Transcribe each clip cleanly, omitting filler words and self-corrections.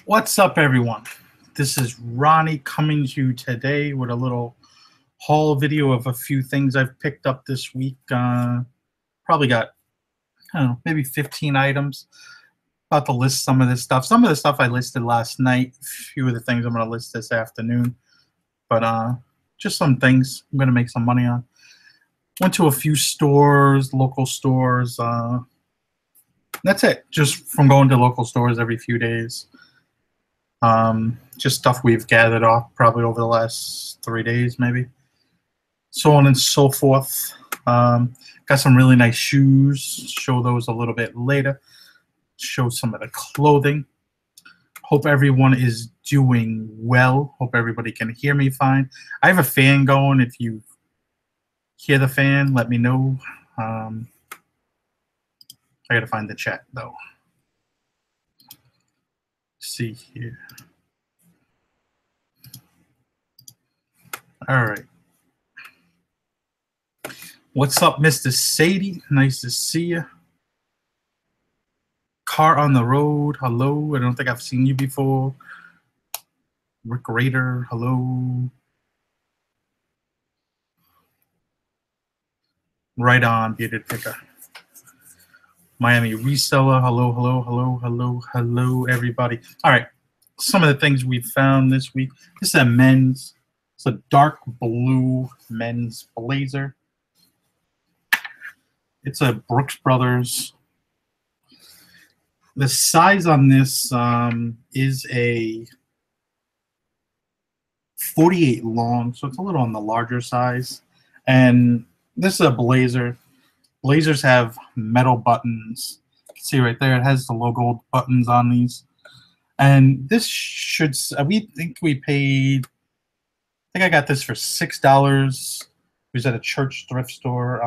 What's up, everyone? This is Ronnie coming to you today with a little haul video of a few things I've picked up this week. Probably got, I don't know, maybe 15 items. About to list some of this stuff. Some of the stuff I listed last night. A few of the things I'm going to list this afternoon. But just some things I'm going to make some money on. Went to a few stores, local stores. That's it. Just from going to local stores every few days. Just stuff we've gathered off probably over the last 3 days, maybe. So on and so forth. Got some really nice shoes. Show those a little bit later. Show some of the clothing. Hope everyone is doing well. Hope everybody can hear me fine. I have a fan going. If you hear the fan, let me know. I gotta find the chat though. See here. All right. What's up, Mr. Sadie? Nice to see you. Car on the road. Hello. I don't think I've seen you before. Rick Raider. Hello. Right on, bearded picker. Miami reseller. Hello, hello, hello, hello, hello, everybody. All right. Some of the things we found this week. This is a men's. It's a dark blue men's blazer. It's a Brooks Brothers. The size on this is a 48 long, so it's a little on the larger size. And this is a blazer. Blazers have metal buttons. You can see right there, it has the logo buttons on these. And this should, we think we paid, I think I got this for $6. It was at a church thrift store.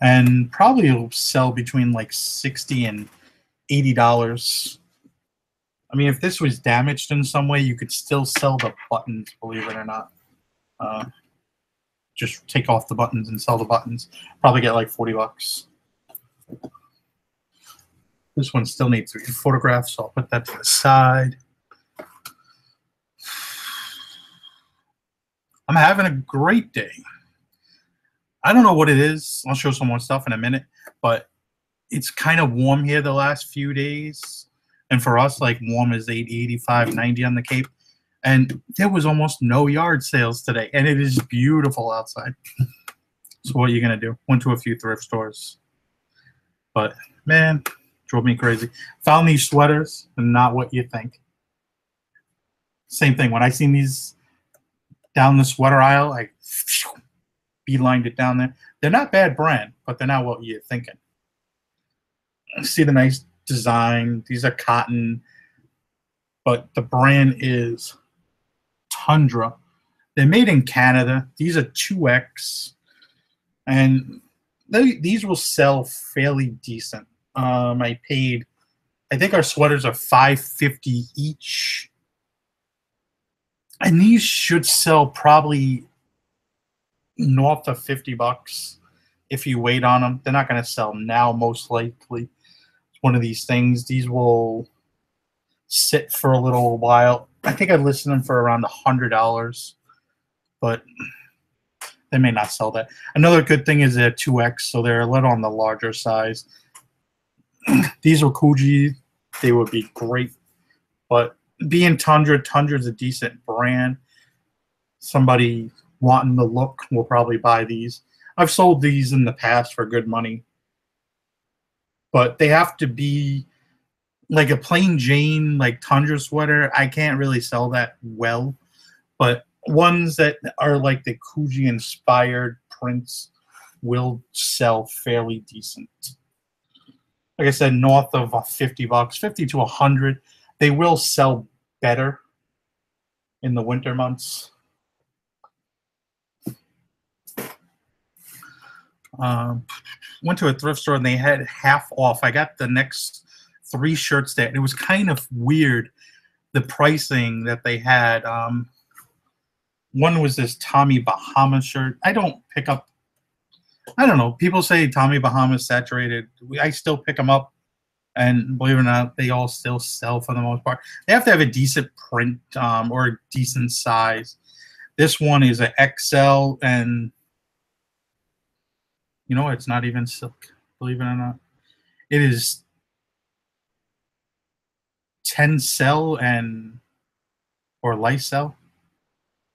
And probably it'll sell between like $60 and $80. I mean, if this was damaged in some way, you could still sell the buttons, believe it or not. Just take off the buttons and sell the buttons. Probably get like $40. This one still needs to be photographed, so I'll put that to the side. I'm having a great day. I don't know what it is. I'll show some more stuff in a minute, but it's kind of warm here the last few days. And for us, like warm is 80, 85, 90 on the Cape. And there was almost no yard sales today, and it is beautiful outside. So what are you going to do? Went to a few thrift stores. But, man, drove me crazy. Found these sweaters, and not what you think. Same thing. When I seen these down the sweater aisle, I beelined it down there. They're not bad brand, but they're not what you're thinking. See the nice design. These are cotton, but the brand is Tundra. They're made in Canada. These are 2X, and these will sell fairly decent. I think our sweaters are $5.50 each, and these should sell probably north of $50 if you wait on them. They're not going to sell now, most likely. It's one of these things. These will sit for a little while. I think I listed them for around $100, but they may not sell that. Another good thing is they're 2X, so they're a little on the larger size. These are Coogee. They would be great, but being Tundra, Tundra's a decent brand. Somebody wanting the look will probably buy these. I've sold these in the past for good money, but they have to be like a plain Jane, like Tundra sweater. I can't really sell that well, but ones that are like the Coogee inspired prints will sell fairly decent. Like I said, north of $50, 50 to 100. They will sell better in the winter months. Went to a thrift store and they had half off. I got the next 3 shirts there. It was kind of weird, the pricing that they had. One was this Tommy Bahama shirt. I don't pick up I don't know. People say Tommy Bahama's saturated. I still pick them up And believe it or not, they all still sell for the most part. They have to have a decent print or a decent size. This one is an XL, and you know what? It's not even silk, believe it or not. It is Tencel and or Lysol,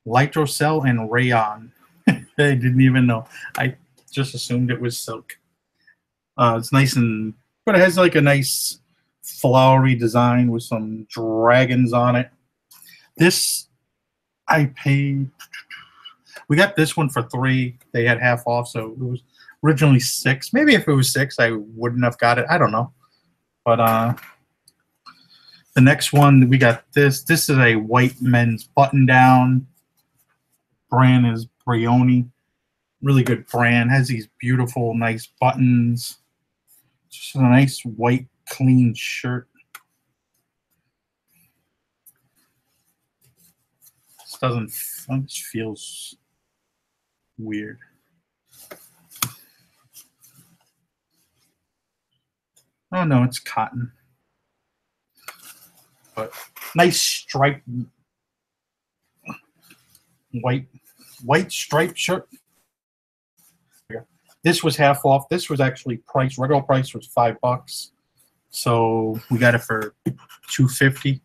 Litrocell and Rayon. I didn't even know. I just assumed it was silk. It's nice and, but it has like a nice flowery design with some dragons on it. This I paid. We got this one for $3. They had half off, so it was originally $6. Maybe if it was $6, I wouldn't have got it. I don't know. But the next one we got this. This is a white men's button down. Brand is Brioni. Really good brand. Has these beautiful, nice buttons. Just a nice white, clean shirt. This doesn't. This feels weird. Oh no, it's cotton. But nice striped white striped shirt. This was half off. This was actually priced. Regular price was $5, so we got it for $2.50.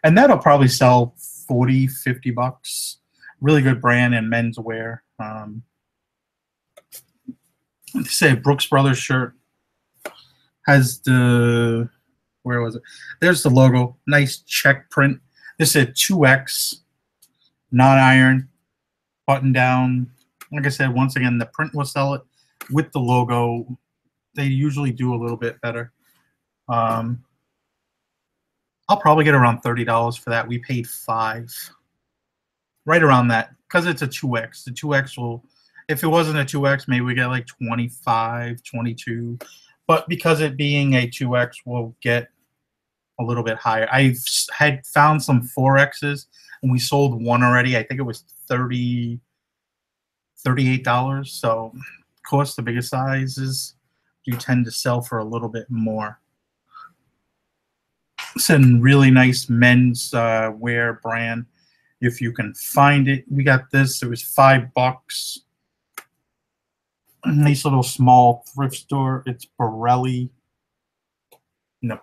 And that'll probably sell $40-50. Really good brand and menswear. This is a Brooks Brothers shirt. Has the, where was it? There's the logo. Nice check print. This is a 2X, non-iron, button down. Like I said, once again, the print will sell it with the logo. They usually do a little bit better. I'll probably get around $30 for that. We paid $5. Right around that, because it's a 2X. The 2X will, if it wasn't a 2X, maybe we get like 25, 22. But because it being a 2X, we'll get a little bit higher. I had found some 4Xs, and we sold one already. I think it was $38. So, of course, the biggest sizes do tend to sell for a little bit more. It's a really nice men's wear brand. If you can find it, we got this. It was $5. Nice little small thrift store. It's Borelli, Borrelli.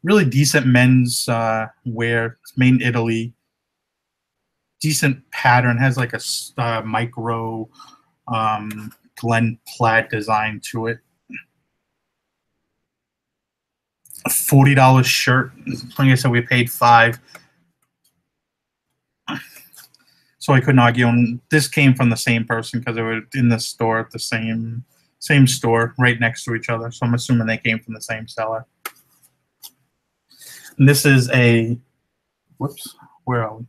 Really decent men's wear. It's made in Italy. Decent pattern. Has like a micro Glen plaid design to it. A $40 shirt. Like I said, we paid $5. So I couldn't argue. And this came from the same person because they were in the store at the same store right next to each other. So I'm assuming they came from the same seller. And this is a, whoops, where are we?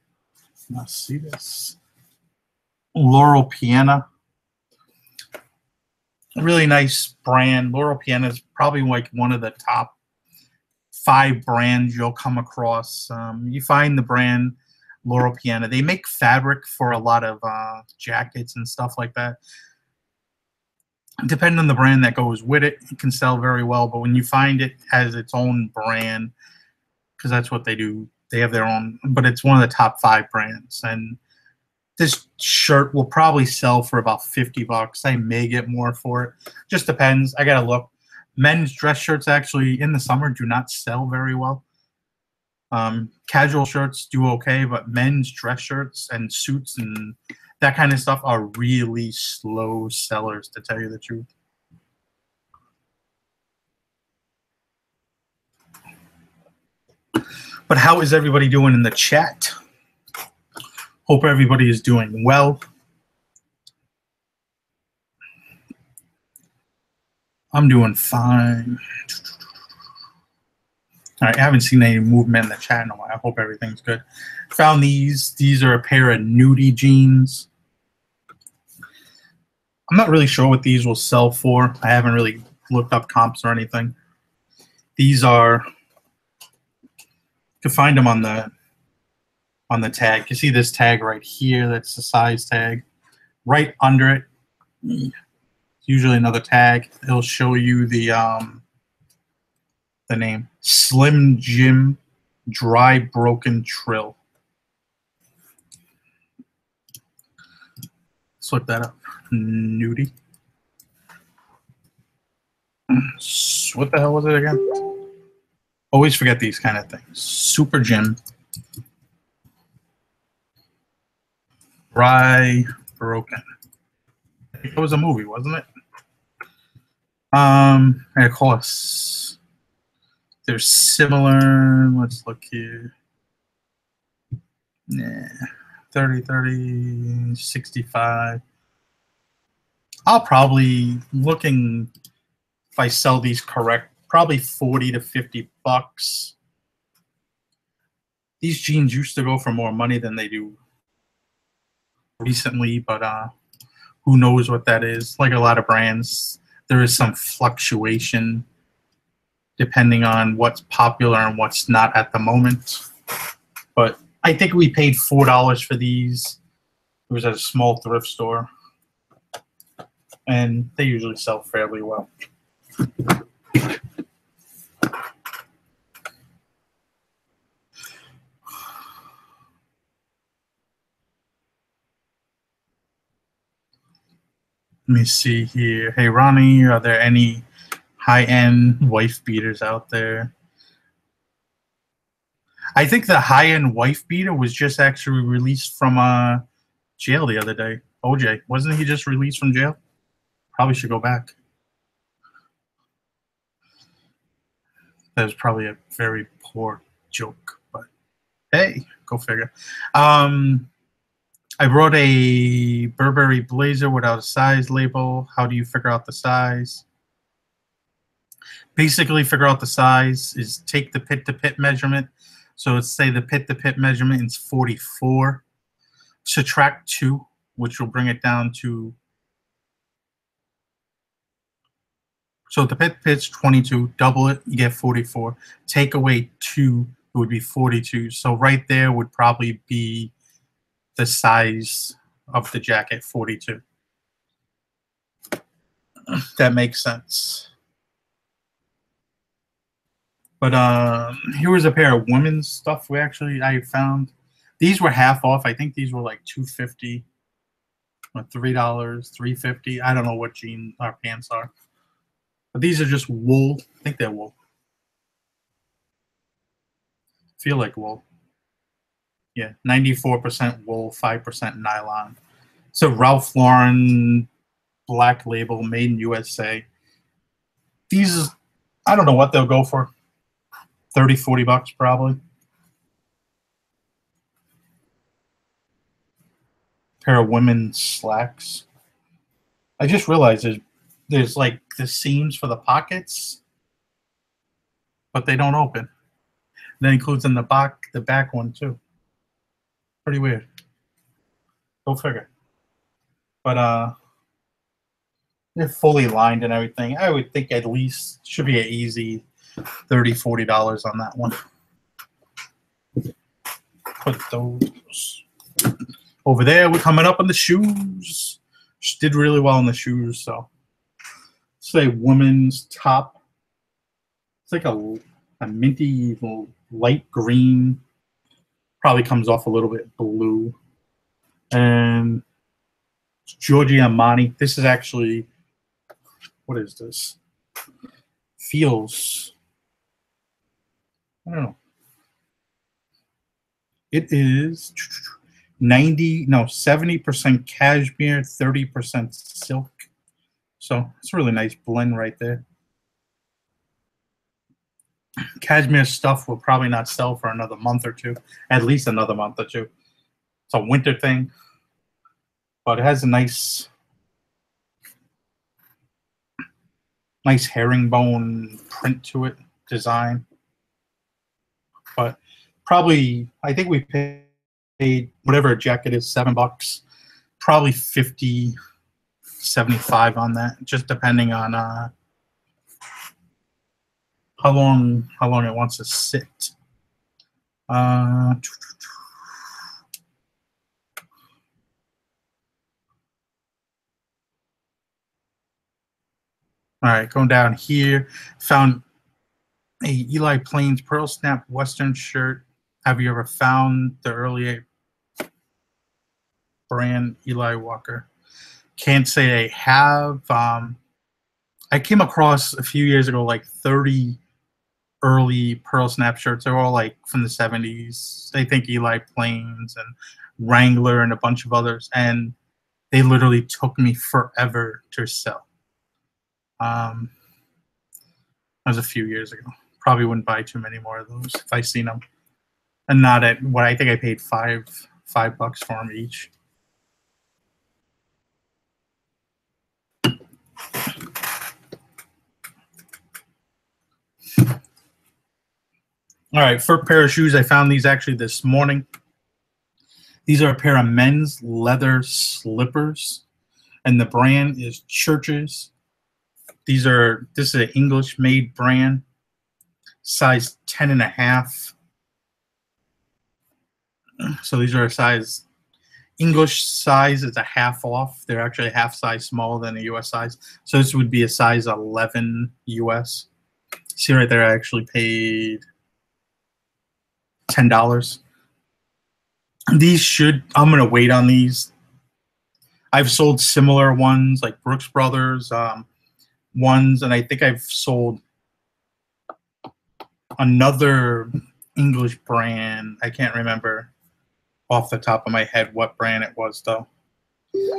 Let's see this. Loro Piana. Really nice brand. Loro Piana is probably like one of the top 5 brands you'll come across. You find the brand Loro Piana. They make fabric for a lot of jackets and stuff like that. Depending on the brand that goes with it, it can sell very well. But when you find it has its own brand, because that's what they do. They have their own, but it's one of the top 5 brands. And this shirt will probably sell for about $50. I may get more for it. Just depends. I gotta look. Men's dress shirts actually in the summer do not sell very well. Casual shirts do okay, but men's dress shirts and suits and that kind of stuff are really slow sellers, to tell you the truth. But how is everybody doing in the chat? Hope everybody is doing well. I'm doing fine. All right, I haven't seen any movement in the chat in a while. I hope everything's good. Found these. These are a pair of nudie jeans. I'm not really sure what these will sell for. I haven't really looked up comps or anything. These are, you can find them on the tag. You see this tag right here? That's the size tag. right under it, usually another tag. It'll show you the name Slim Jim Dry Broken Trill. Let's look that up. Nudie. What the hell was it again? Always forget these kind of things. Super Jim. Dry Broken. I think it was a movie, wasn't it? And of course, they're similar. Let's look here. Yeah. 30, 30, 65. I'll probably, looking if I sell these correct, probably 40 to 50 bucks. These jeans used to go for more money than they do recently, but who knows what that is. Like a lot of brands, there is some fluctuation depending on what's popular and what's not at the moment. But I think we paid $4 for these. It was at a small thrift store, and they usually sell fairly well. Let me see here. Hey, Ronnie, are there any high-end wife beaters out there? I think the high-end wife beater was just actually released from jail the other day. OJ, wasn't he just released from jail? Probably should go back. That was probably a very poor joke, but hey, go figure. I brought a Burberry blazer without a size label. How do you figure out the size? Basically, figure out the size is take the pit-to-pit measurement. So let's say the pit-to-pit measurement is 44. Subtract 2, which will bring it down to... So the pit-to-pit's 22. Double it, you get 44. Take away 2, it would be 42. So right there would probably be the size of the jacket, 42. That makes sense. But here was a pair of women's stuff I found. These were half off. I think these were like $2.50 or $3, $3.50. I don't know what jeans or pants are. But these are just wool. I think they're wool. Feel like wool. Yeah, 94% wool, 5% nylon. So Ralph Lauren black label, made in USA. These, I don't know what they'll go for. 30, 40 bucks probably. Pair of women's slacks. I just realized there's like the seams for the pockets, but they don't open. That includes in the back one too. Pretty weird. Go figure. But they're fully lined and everything. I would think at least should be an easy $30, $40 on that one. Put those over there. We're coming up on the shoes. She did really well in the shoes, so say women's top. It's like a minty light green. Probably comes off a little bit blue. And Giorgio Armani. This is actually, what is this? Feels, I don't know. It is 70% cashmere, 30% silk. So it's a really nice blend right there. Cashmere stuff will probably not sell for another month or two, at least another month or two. It's a winter thing, but it has a nice herringbone print to it, design. But probably, I think we paid whatever a jacket is, $7, probably 50, 75 on that, just depending on how long it wants to sit. All right, going down here, found a Eli Plains Pearl Snap Western shirt. Have you ever found the early brand Eli Walker? Can't say I have. I came across a few years ago like 30 early Pearl Snap shirts. They're all like from the 70s. I think Eli Plains and Wrangler and a bunch of others. And they literally took me forever to sell. That was a few years ago. Probably wouldn't buy too many more of those if I seen them. And not at what I think I paid $5 for them each. All right, first pair of shoes. I found these actually this morning. These are a pair of men's leather slippers, and the brand is Churches. This is an English-made brand, size 10.5. So these are a size, English size is a half off. They're actually a half size smaller than a US size. So this would be a size 11 US. See right there, I actually paid $10. I'm going to wait on these. I've sold similar ones like Brooks Brothers ones, and I think I've sold another English brand. I can't remember off the top of my head what brand it was though.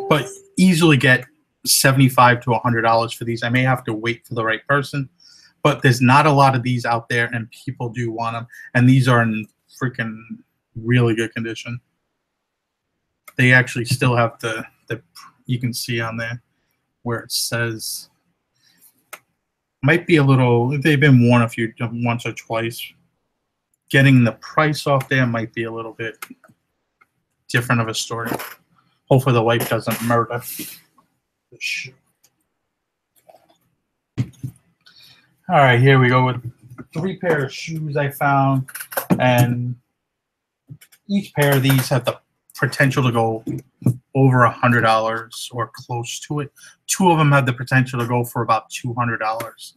But easily get $75 to $100 for these. I may have to wait for the right person, but there's not a lot of these out there, and people do want them. And these are in freaking really good condition. They actually still have the you can see on there where it says, might be a little, they've been worn once or twice. Getting the price off there might be a little bit different of a story. Hopefully the wife doesn't murder the shoe. All right, here we go with 3 pair of shoes I found, and each pair of these have the potential to go over $100 or close to it. 2 of them have the potential to go for about $200.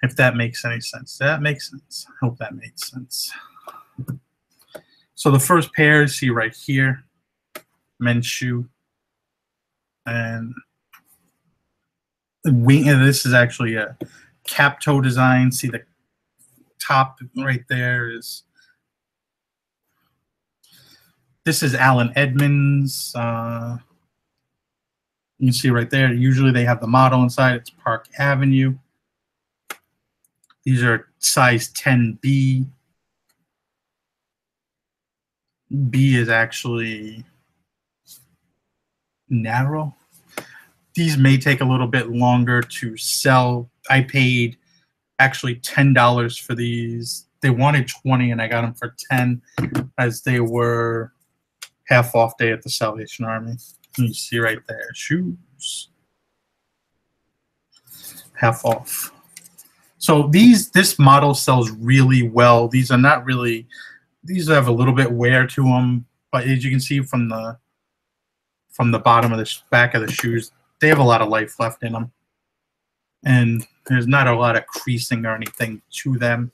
If that makes any sense. That makes sense. I hope that made sense. So the first pair you see right here, men's shoe, and the wing. And this is actually a cap toe design. See the top right there is. This is Allen Edmonds. You can see right there. Usually they have the model inside. It's Park Avenue. These are size 10B. B is actually narrow. These may take a little bit longer to sell. I paid actually $10 for these. They wanted 20 and I got them for 10 as they were half off day at the Salvation Army. You see right there, shoes, half off. So this model sells really well. These are not really, these have a little bit wear to them, but as you can see from the bottom of the back of the shoes, they have a lot of life left in them, and there's not a lot of creasing or anything to them.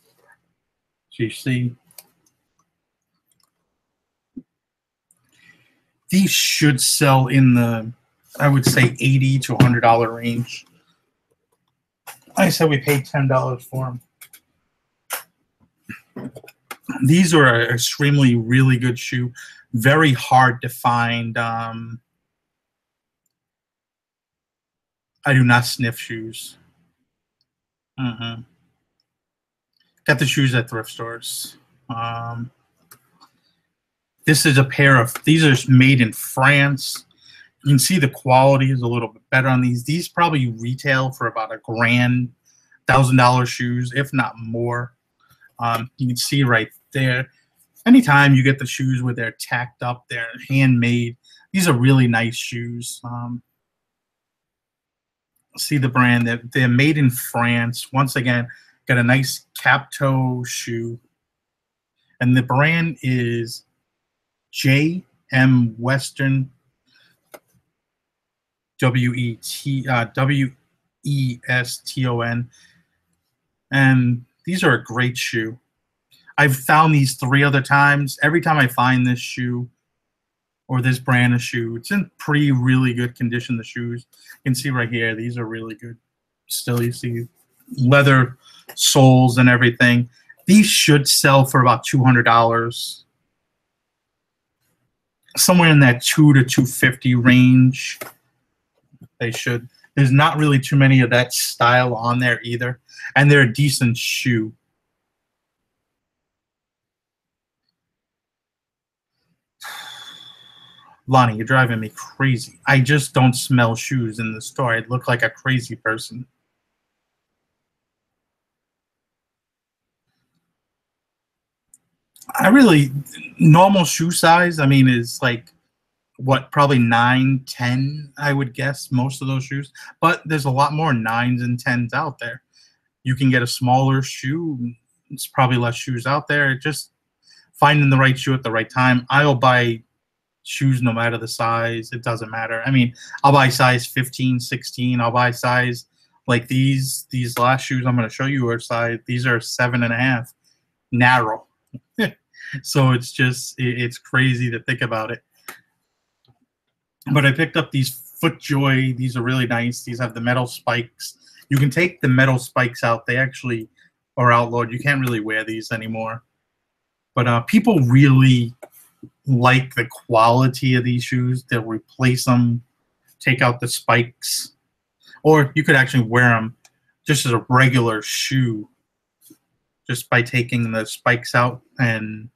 So you see, these should sell in the, I would say, $80 to $100 range. Like I said, we paid $10 for them. These are an extremely really good shoe. Very hard to find. I do not sniff shoes. Got the shoes at thrift stores. This is a pair of, these are made in France. You can see the quality is a little bit better on these. These probably retail for about $1,000, $1,000 shoes, if not more. You can see right there. Anytime you get the shoes where they're tacked up, they're handmade. These are really nice shoes. See the brand. They're made in France. Once again, got a nice cap toe shoe. And the brand is JM Western, WET, Eston. And these are a great shoe. I've found these 3 other times. Every time I find this shoe or this brand of shoe, it's in pretty really good condition, the shoes. You can see right here, these are really good. Still, you see leather soles and everything. These should sell for about $200. Somewhere in that $200 to $250 range. They should. There's not really too many of that style on there either. And they're a decent shoe. Lonnie, you're driving me crazy. I just don't smell shoes in the store. I'd look like a crazy person. Normal shoe size, I mean, is like, what, probably 9, 10, I would guess, most of those shoes. But there's a lot more 9s and 10s out there. You can get a smaller shoe. It's probably less shoes out there. Just finding the right shoe at the right time. I'll buy shoes no matter the size. It doesn't matter. I mean, I'll buy size 15, 16. I'll buy size like these last shoes I'm going to show you are size. These are 7.5, narrow. So it's crazy to think about it. But I picked up these FootJoy. These are really nice. These have the metal spikes. You can take the metal spikes out. They actually are outlawed. You can't really wear these anymore. But people really like the quality of these shoes. They'll replace them, take out the spikes. Or you could actually wear them just as a regular shoe, just by taking the spikes out. And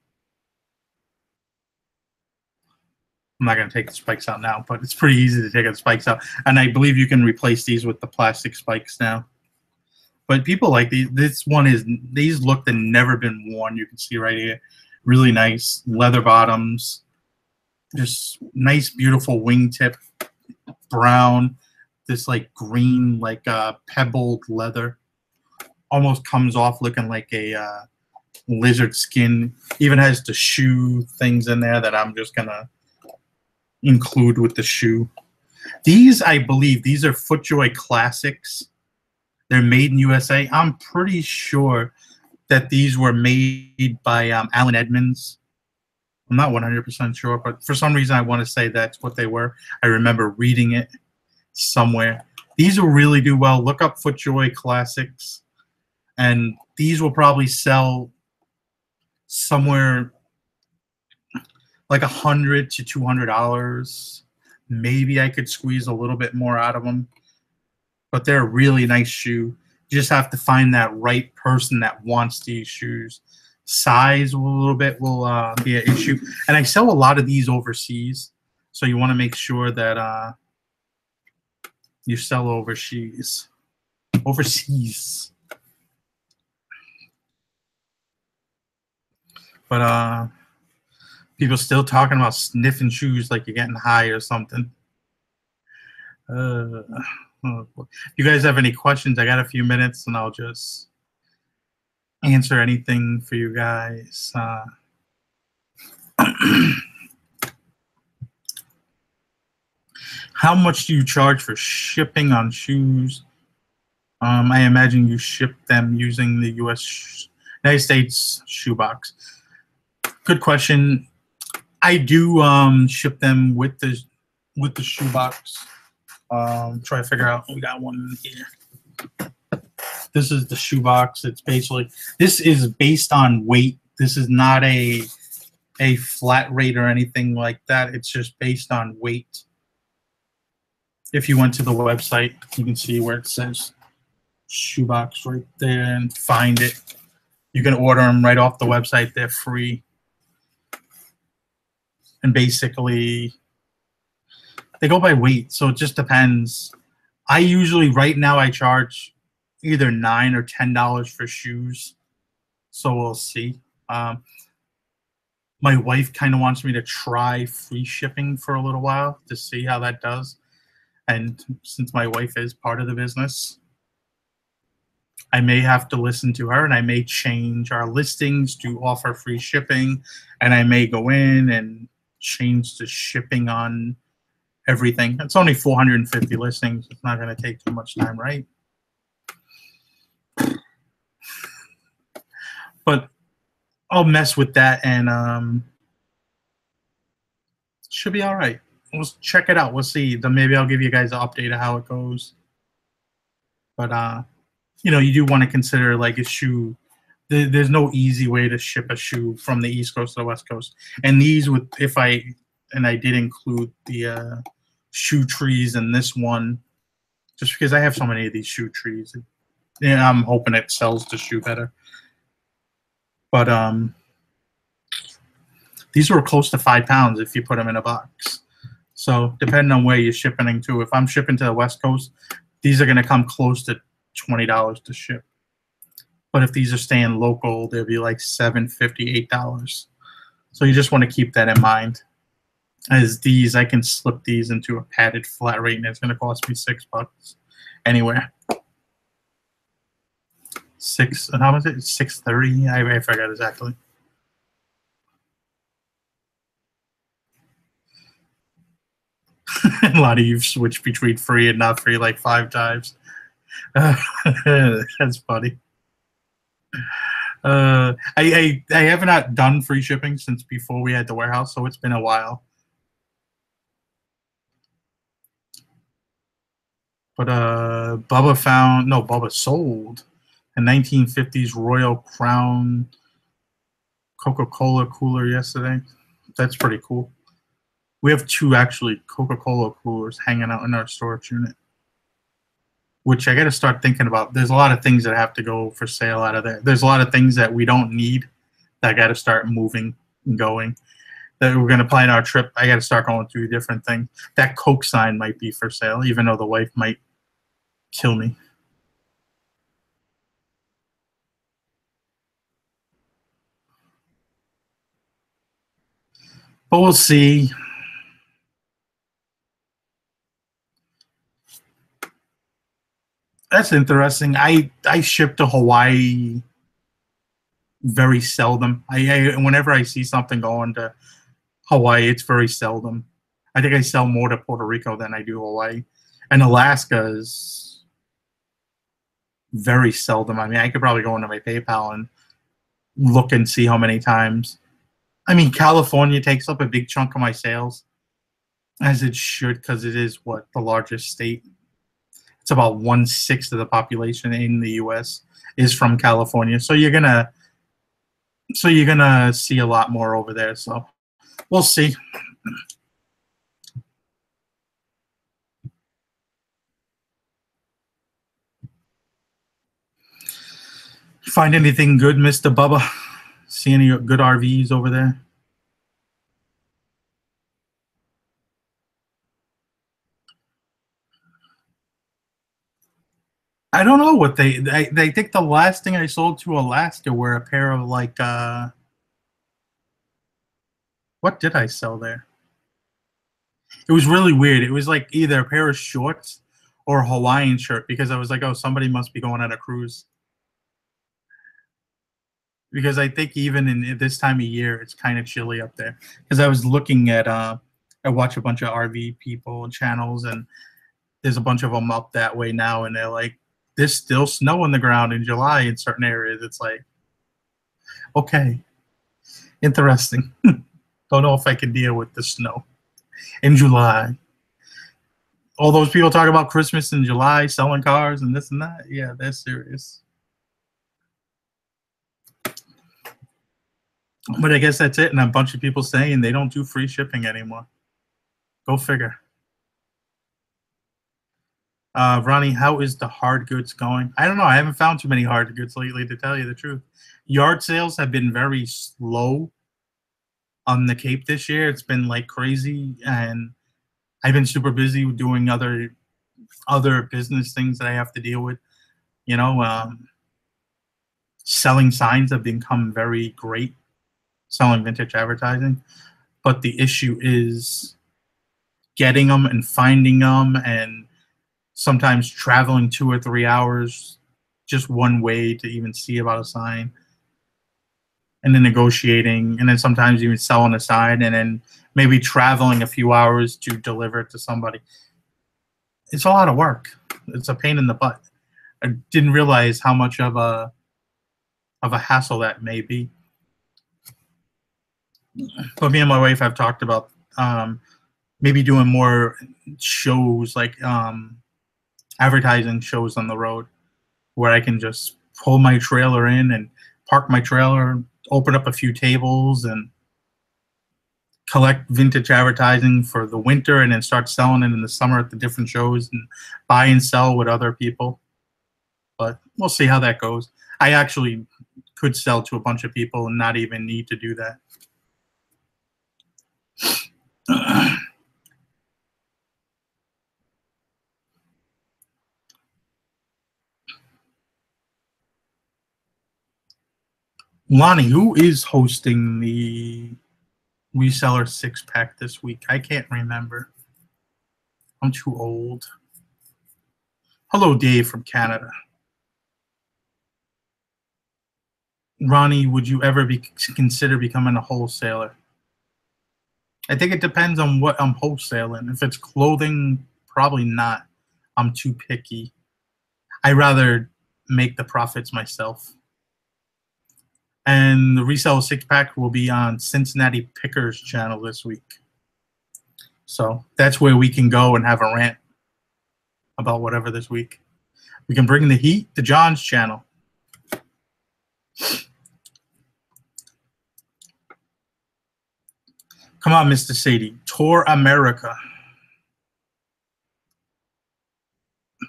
I'm not going to take the spikes out now, but it's pretty easy to take the spikes out. And I believe you can replace these with the plastic spikes now. But people like these. These look they've never been worn. You can see right here. Really nice leather bottoms. Just nice, beautiful wingtip. Brown. This like green, like pebbled leather. Almost comes off looking like a lizard skin. Even has the shoe things in there that I'm just going to include with the shoe. These, I believe, these are FootJoy Classics. They're made in USA. I'm pretty sure that these were made by Allen Edmonds. I'm not 100% sure, but for some reason I want to say that's what they were. I remember reading it somewhere. These will really do well. Look up FootJoy Classics, and these will probably sell somewhere like $100 to $200. Maybe I could squeeze a little bit more out of them, but they're a really nice shoe. You just have to find that right person that wants these shoes. Size a little bit will be an issue, and I sell a lot of these overseas, so you want to make sure that you sell overseas. But people still talking about sniffing shoes like you're getting high or something. If you guys have any questions, I got a few minutes, and I'll just answer anything for you guys. How much do you charge for shipping on shoes? I imagine you ship them using the United States shoebox. Good question. I do ship them with the shoebox. Try to figure out. We got one here. This is the shoebox. It's basically, this is based on weight. This is not a flat rate or anything like that. It's just based on weight. If you went to the website, you can see where it says shoebox right there and find it. You can order them right off the website. They're free. And basically, they go by weight, so it just depends. I usually, right now, I charge either $9 or $10 for shoes. So we'll see. My wife kind of wants me to try free shipping for a little while to see how that does. And since my wife is part of the business, I may have to listen to her, and I may change our listings to offer free shipping, and I may go in and change the shipping on everything. It's only 450 listings. It's not going to take too much time, right? But I'll mess with that, and should be all right. We'll check it out. We'll see. Then maybe I'll give you guys an update of how it goes. But you do want to consider like a shoe. There's no easy way to ship a shoe from the East Coast to the West Coast. And these would, I did include the shoe trees in this one, just because I have so many of these shoe trees. Yeah, I'm hoping it sells the shoe better. But these were close to 5 pounds if you put them in a box. So depending on where you're shipping to, if I'm shipping to the West Coast, these are going to come close to $20 to ship. But if these are staying local, they'll be like $7.50, $8. So you just want to keep that in mind. As these, I can slip these into a padded flat rate, and it's going to cost me $6 anywhere. How much is it? $6.30? I forgot exactly. A lot of you've switched between free and not free like 5 times. That's funny. I have not done free shipping since before we had the warehouse, so it's been a while. But Bubba sold a 1950s Royal Crown Coca-Cola cooler yesterday. That's pretty cool. We have 2 actually Coca-Cola coolers hanging out in our storage unit, which I got to start thinking about. There's a lot of things that have to go for sale out of there. There's a lot of things that we don't need that I got to start moving and going. That we're going to plan our trip. I got to start going through different things. That Coke sign might be for sale, even though the wife might kill me. But we'll see. That's interesting. I ship to Hawaii very seldom. Whenever I see something going to Hawaii, it's very seldom. I think I sell more to Puerto Rico than I do Hawaii. And Alaska is very seldom. I mean, I could probably go into my PayPal and look and see how many times. I mean, California takes up a big chunk of my sales, as it should, because it is the largest state. It's about 1/6 of the population in the U.S. is from California. So you're gonna see a lot more over there. So we'll see. Find anything good, Mr. Bubba? See any good RVs over there? I don't know what they think the last thing I sold to Alaska were a pair of like what did I sell there? It was really weird. It was like either a pair of shorts or a Hawaiian shirt, because I was like, oh, somebody must be going on a cruise. Because I think even in this time of year, it's kind of chilly up there. Because I was looking at I watch a bunch of RV people channels, and there's a bunch of them up that way now, and they're like, there's still snow on the ground in July in certain areas. It's like, okay, interesting. Don't know if I can deal with the snow in July. All those people talk about Christmas in July, selling cars and this and that. Yeah, that's serious. But I guess that's it. And a bunch of people saying they don't do free shipping anymore. Go figure. Ronnie, how is the hard goods going? I don't know. I haven't found too many hard goods lately, to tell you the truth. Yard sales have been very slow on the Cape this year. It's been like crazy, and I've been super busy doing other business things that I have to deal with. Selling signs have become very great, selling vintage advertising. But the issue is getting them and finding them, and sometimes traveling 2 or 3 hours just one way to even see about a sign, and then negotiating, and then sometimes even selling a sign, and then maybe traveling a few hours to deliver it to somebody. It's a lot of work. It's a pain in the butt. I didn't realize how much of a of a hassle that may be. But me and my wife have talked about maybe doing more shows, like advertising shows on the road, where I can just pull my trailer in and park my trailer, open up a few tables, and collect vintage advertising for the winter, and then start selling it in the summer at the different shows and buy and sell with other people. But we'll see how that goes. I actually could sell to a bunch of people and not even need to do that. Lonnie, who is hosting the reseller 6-pack this week? I can't remember. I'm too old. Hello, Dave from Canada. Ronnie, would you ever consider becoming a wholesaler? I think it depends on what I'm wholesaling. If it's clothing, probably not. I'm too picky. I rather make the profits myself. And the resale 6-pack will be on Cincinnati Pickers channel this week. So that's where we can go and have a rant about whatever this week. We can bring the heat to John's channel. Come on, Mr. Sadie. Tour America.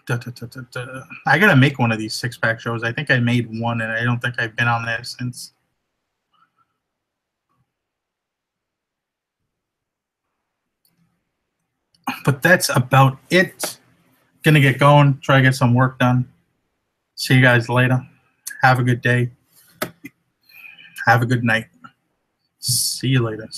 I gotta make one of these 6-pack shows. I think I made one, and I don't think I've been on there since. But that's about it. Gonna get going. Try to get some work done. See you guys later. Have a good day. Have a good night. See you later.